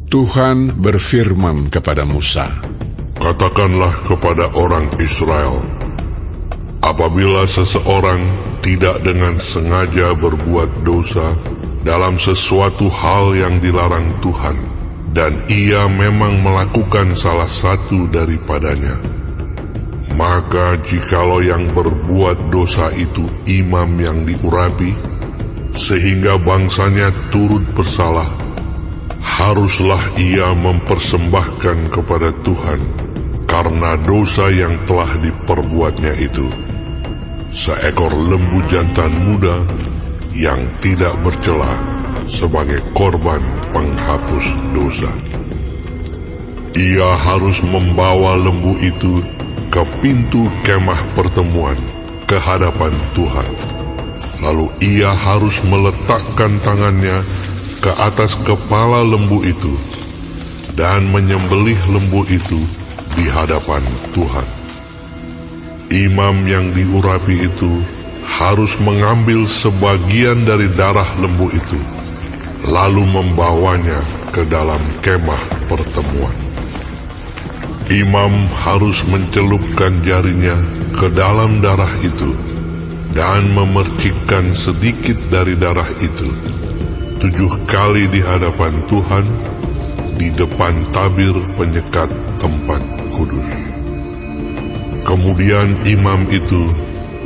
Tuhan berfirman kepada Musa, "Katakanlah kepada orang Israel, apabila seseorang tidak dengan sengaja berbuat dosa dalam sesuatu hal yang dilarang Tuhan, dan ia memang melakukan salah satu daripadanya, maka jikalau yang berbuat dosa itu imam yang diurapi, sehingga bangsanya turut bersalah, haruslah ia mempersembahkan kepada Tuhan karena dosa yang telah diperbuatnya itu seekor lembu jantan muda yang tidak bercela sebagai korban penghapus dosa. Ia harus membawa lembu itu ke pintu kemah pertemuan ke hadapan Tuhan. Lalu ia harus meletakkan tangannya ke atas kepala lembu itu dan menyembelih lembu itu di hadapan Tuhan. Imam yang diurapi itu harus mengambil sebagian dari darah lembu itu, lalu membawanya ke dalam kemah pertemuan. Imam harus mencelupkan jarinya ke dalam darah itu dan memercikkan sedikit dari darah itu 7 kali di hadapan Tuhan di depan tabir penyekat tempat kudus. Kemudian imam itu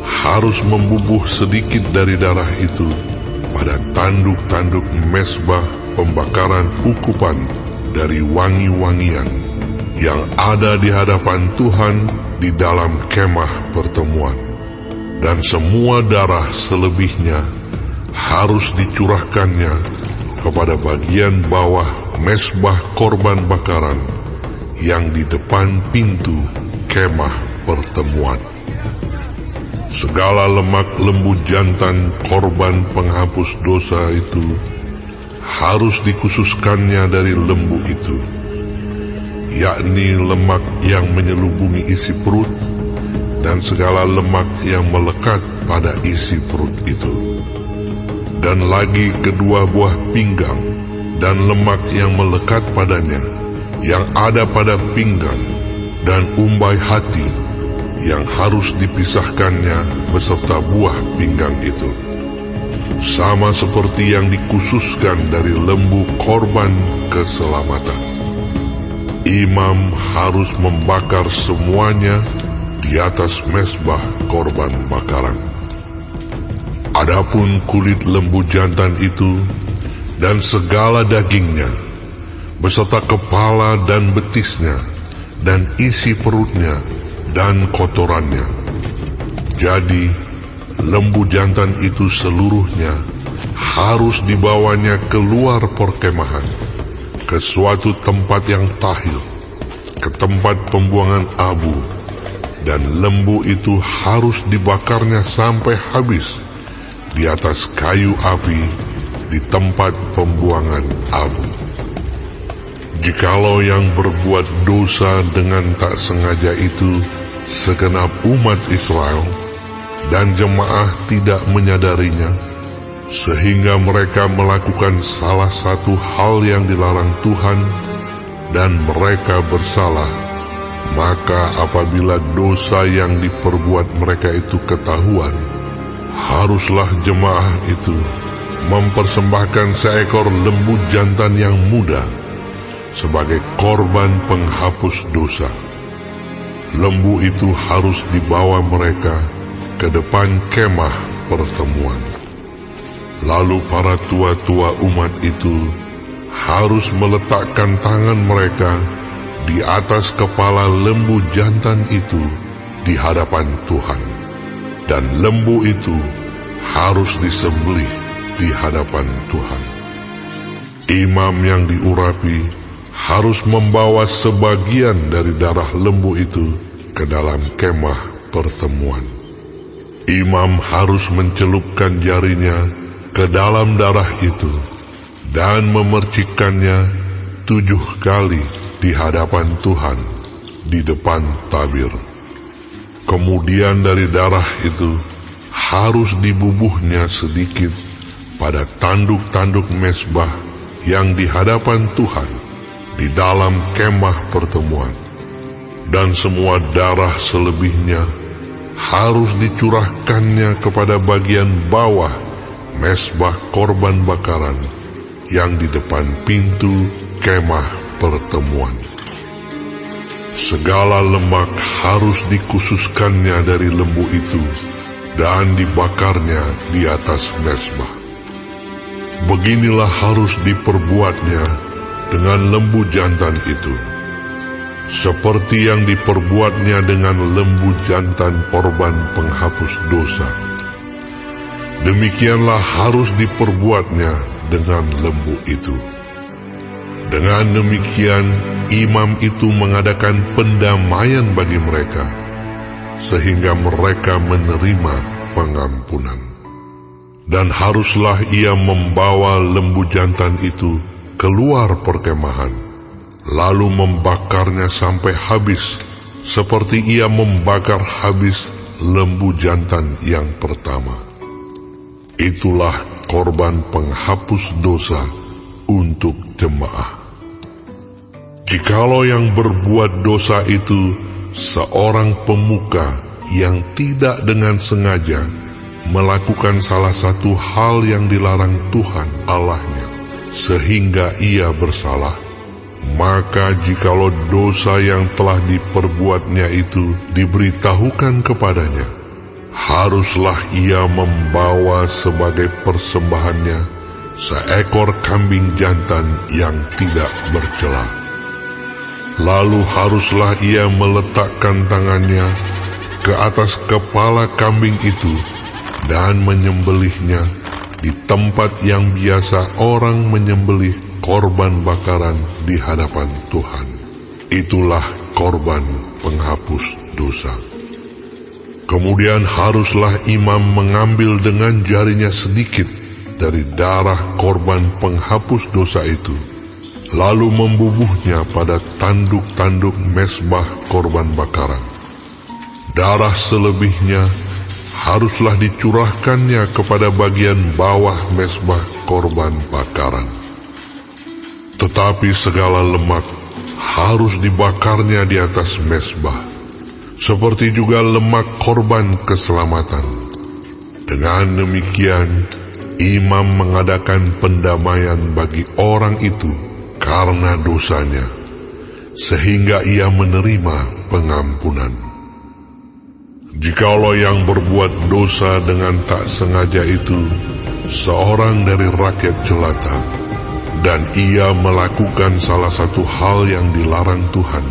harus membubuh sedikit dari darah itu pada tanduk-tanduk mezbah pembakaran ukupan dari wangi-wangian yang ada di hadapan Tuhan di dalam kemah pertemuan, dan semua darah selebihnya harus dicurahkannya kepada bagian bawah mezbah korban bakaran yang di depan pintu kemah pertemuan. Segala lemak lembu jantan korban penghapus dosa itu harus dikhususkannya dari lembu itu, yakni lemak yang menyelubungi isi perut dan segala lemak yang melekat pada isi perut itu, dan lagi kedua buah pinggang dan lemak yang melekat padanya yang ada pada pinggang, dan umbai hati yang harus dipisahkannya beserta buah pinggang itu, sama seperti yang dikhususkan dari lembu korban keselamatan. Imam harus membakar semuanya di atas mezbah korban bakaran. Adapun kulit lembu jantan itu dan segala dagingnya, beserta kepala dan betisnya, dan isi perutnya, dan kotorannya. Jadi, lembu jantan itu seluruhnya harus dibawanya keluar perkemahan, ke suatu tempat yang tahir, ke tempat pembuangan abu, dan lembu itu harus dibakarnya sampai habis di atas kayu api di tempat pembuangan abu. Jikalau yang berbuat dosa dengan tak sengaja itu segenap umat Israel, dan jemaah tidak menyadarinya, sehingga mereka melakukan salah satu hal yang dilarang Tuhan, dan mereka bersalah, maka apabila dosa yang diperbuat mereka itu ketahuan, haruslah jemaah itu mempersembahkan seekor lembu jantan yang muda sebagai korban penghapus dosa. Lembu itu harus dibawa mereka ke depan kemah pertemuan. Lalu para tua-tua umat itu harus meletakkan tangan mereka di atas kepala lembu jantan itu di hadapan Tuhan, dan lembu itu harus disembelih di hadapan Tuhan. Imam yang diurapi harus membawa sebagian dari darah lembu itu ke dalam kemah pertemuan. Imam harus mencelupkan jarinya ke dalam darah itu dan memercikkannya 7 kali di hadapan Tuhan di depan tabir. Kemudian dari darah itu harus dibubuhnya sedikit pada tanduk-tanduk mezbah yang di hadapan Tuhan di dalam kemah pertemuan, dan semua darah selebihnya harus dicurahkannya kepada bagian bawah mezbah korban bakaran yang di depan pintu kemah pertemuan. Segala lemak harus dikhususkannya dari lembu itu dan dibakarnya di atas mezbah. Beginilah harus diperbuatnya dengan lembu jantan itu, seperti yang diperbuatnya dengan lembu jantan korban penghapus dosa. Demikianlah harus diperbuatnya dengan lembu itu. Dengan demikian, imam itu mengadakan pendamaian bagi mereka, sehingga mereka menerima pengampunan. Dan haruslah ia membawa lembu jantan itu keluar perkemahan, lalu membakarnya sampai habis, seperti ia membakar habis lembu jantan yang pertama. Itulah korban penghapus dosa untuk jemaah. Jikalau yang berbuat dosa itu seorang pemuka yang tidak dengan sengaja melakukan salah satu hal yang dilarang Tuhan Allahnya, sehingga ia bersalah, maka jikalau dosa yang telah diperbuatnya itu diberitahukan kepadanya, haruslah ia membawa sebagai persembahannya seekor kambing jantan yang tidak bercela. Lalu haruslah ia meletakkan tangannya ke atas kepala kambing itu dan menyembelihnya di tempat yang biasa orang menyembelih korban bakaran di hadapan Tuhan. Itulah korban penghapus dosa. Kemudian haruslah imam mengambil dengan jarinya sedikit dari darah korban penghapus dosa itu, lalu membubuhnya pada tanduk-tanduk mezbah korban bakaran. Darah selebihnya haruslah dicurahkannya kepada bagian bawah mezbah korban bakaran. Tetapi segala lemak harus dibakarnya di atas mezbah, seperti juga lemak korban keselamatan. Dengan demikian, imam mengadakan pendamaian bagi orang itu karena dosanya, sehingga ia menerima pengampunan. Jikalau yang berbuat dosa dengan tak sengaja itu seorang dari rakyat jelata, dan ia melakukan salah satu hal yang dilarang Tuhan,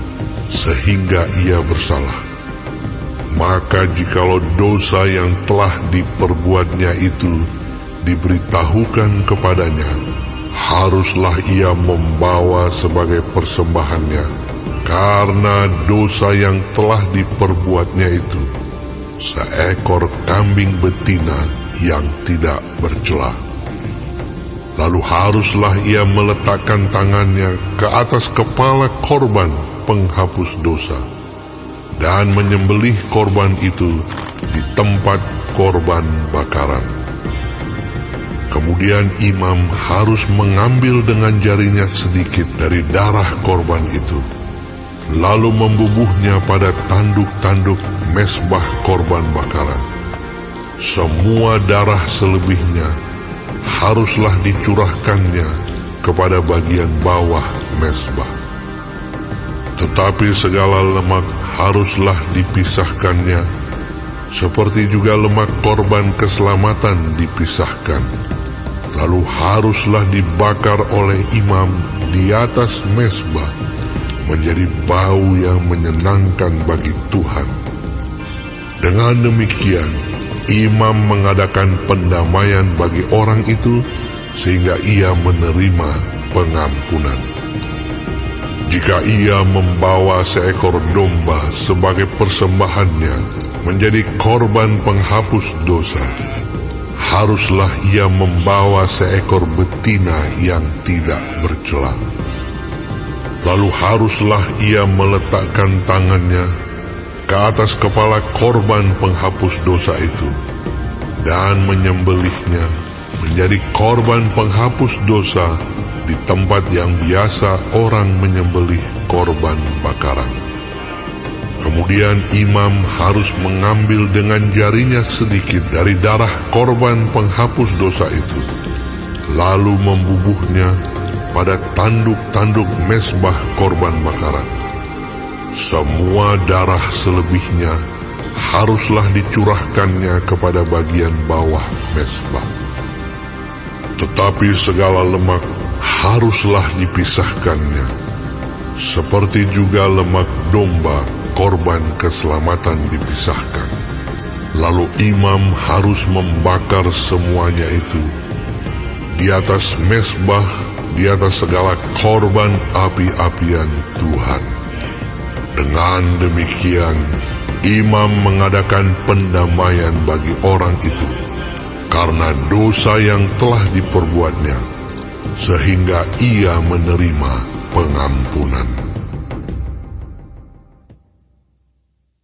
sehingga ia bersalah, maka jikalau dosa yang telah diperbuatnya itu diberitahukan kepadanya, haruslah ia membawa sebagai persembahannya karena dosa yang telah diperbuatnya itu seekor kambing betina yang tidak bercela. Lalu haruslah ia meletakkan tangannya ke atas kepala korban penghapus dosa dan menyembelih korban itu di tempat korban bakaran. Kemudian imam harus mengambil dengan jarinya sedikit dari darah korban itu, lalu membubuhnya pada tanduk-tanduk mezbah korban bakaran. Semua darah selebihnya haruslah dicurahkannya kepada bagian bawah mezbah. Tetapi segala lemak haruslah dipisahkannya, seperti juga lemak korban keselamatan dipisahkan. Lalu haruslah dibakar oleh imam di atas mezbah, menjadi bau yang menyenangkan bagi Tuhan. Dengan demikian, imam mengadakan pendamaian bagi orang itu, sehingga ia menerima pengampunan. Jika ia membawa seekor domba sebagai persembahannya menjadi korban penghapus dosa, haruslah ia membawa seekor betina yang tidak bercela. Lalu haruslah ia meletakkan tangannya ke atas kepala korban penghapus dosa itu dan menyembelihnya menjadi korban penghapus dosa di tempat yang biasa orang menyembelih korban bakaran. Kemudian imam harus mengambil dengan jarinya sedikit dari darah korban penghapus dosa itu, lalu membubuhnya pada tanduk-tanduk mezbah korban bakaran. Semua darah selebihnya haruslah dicurahkannya kepada bagian bawah mezbah. Tetapi segala lemak haruslah dipisahkannya, seperti juga lemak domba korban keselamatan dipisahkan. Lalu imam harus membakar semuanya itu di atas mezbah, di atas segala korban api-apian Tuhan. Dengan demikian, imam mengadakan pendamaian bagi orang itu karena dosa yang telah diperbuatnya, sehingga ia menerima pengampunan.